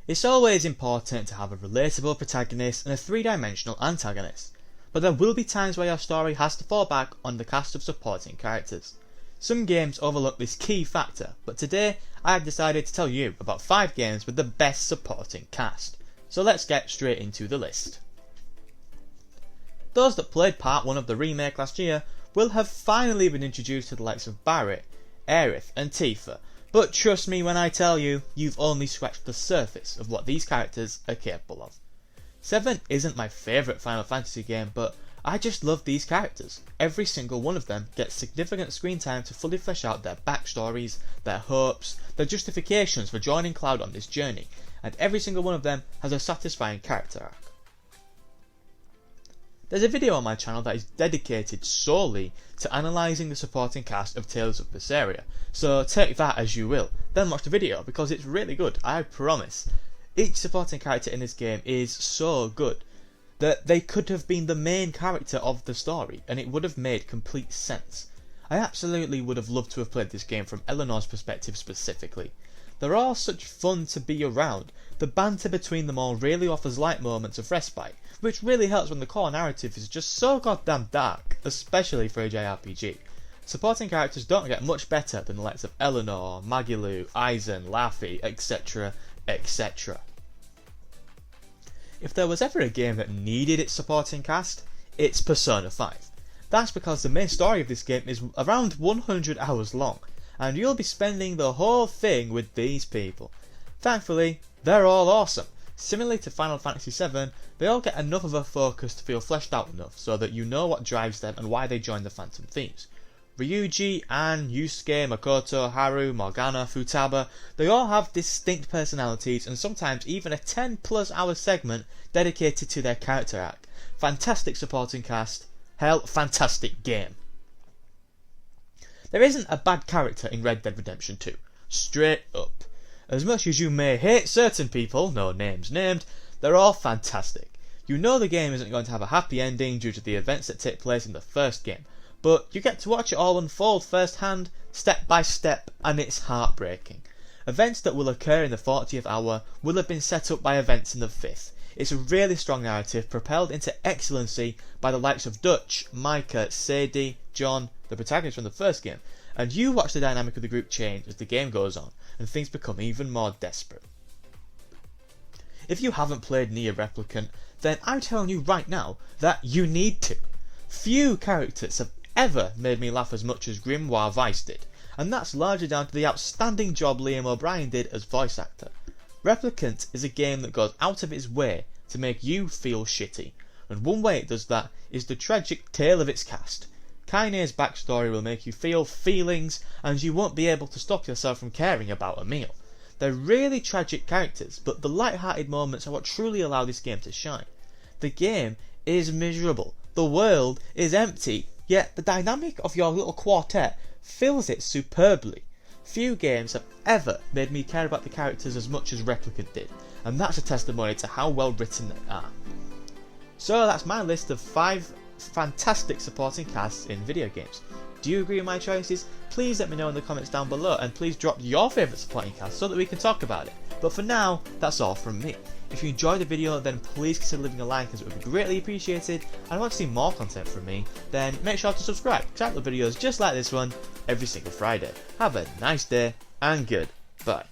It's always important to have a relatable protagonist and a three-dimensional antagonist, but there will be times where your story has to fall back on the cast of supporting characters. Some games overlook this key factor, but today I have decided to tell you about 5 games with the best supporting cast. So let's get straight into the list. Those that played part 1 of the remake last year will have finally been introduced to the likes of Barret, Aerith and Tifa, but trust me when I tell you, you've only scratched the surface of what these characters are capable of. 7 isn't my favourite Final Fantasy game, but I just love these characters. Every single one of them gets significant screen time to fully flesh out their backstories, their hopes, their justifications for joining Cloud on this journey, and every single one of them has a satisfying character arc. There's a video on my channel that is dedicated solely to analysing the supporting cast of Tales of Berseria, so take that as you will, then watch the video because it's really good, I promise. Each supporting character in this game is so good that they could have been the main character of the story and it would have made complete sense. I absolutely would have loved to have played this game from Eleanor's perspective specifically. They're all such fun to be around. The banter between them all really offers light moments of respite, which really helps when the core narrative is just so goddamn dark, especially for a JRPG. Supporting characters don't get much better than the likes of Eleanor, Magilu, Aizen, Laffy, etc, etc. If there was ever a game that needed its supporting cast, it's Persona 5. That's because the main story of this game is around 100 hours long, and you'll be spending the whole thing with these people. Thankfully, they're all awesome. Similarly to Final Fantasy VII, they all get enough of a focus to feel fleshed out enough so that you know what drives them and why they join the Phantom Thieves. Ryuji, Anne, Yusuke, Makoto, Haru, Morgana, Futaba, they all have distinct personalities and sometimes even a 10+ hour segment dedicated to their character arc. Fantastic supporting cast, hell, fantastic game. There isn't a bad character in Red Dead Redemption 2, straight up. As much as you may hate certain people, no names named, they're all fantastic. You know the game isn't going to have a happy ending due to the events that take place in the first game, but you get to watch it all unfold firsthand, step by step, and it's heartbreaking. Events that will occur in the 40th hour will have been set up by events in the 5th. It's a really strong narrative propelled into excellency by the likes of Dutch, Micah, Sadie, John, the protagonist from the first game, and you watch the dynamic of the group change as the game goes on and things become even more desperate. If you haven't played NIER Replicant, then I'm telling you right now that you need to. Few characters have ever made me laugh as much as Grimoire Weiss did, and that's largely down to the outstanding job Liam O'Brien did as voice actor. Replicant is a game that goes out of its way to make you feel shitty, and one way it does that is the tragic tale of its cast. Kaine's backstory will make you feel feelings, and you won't be able to stop yourself from caring about Emil. They're really tragic characters, but the light-hearted moments are what truly allow this game to shine. The game is miserable, the world is empty, yet the dynamic of your little quartet fills it superbly. Few games have ever made me care about the characters as much as Replicant did, and that's a testimony to how well written they are. So that's my list of 5 fantastic supporting casts in video games. Do you agree with my choices? Please let me know in the comments down below, and please drop your favourite supporting cast so that we can talk about it. But for now, that's all from me. If you enjoyed the video, then please consider leaving a like as it would be greatly appreciated, and want to see more content from me, then make sure to subscribe because I upload videos just like this one every single Friday. Have a nice day and goodbye.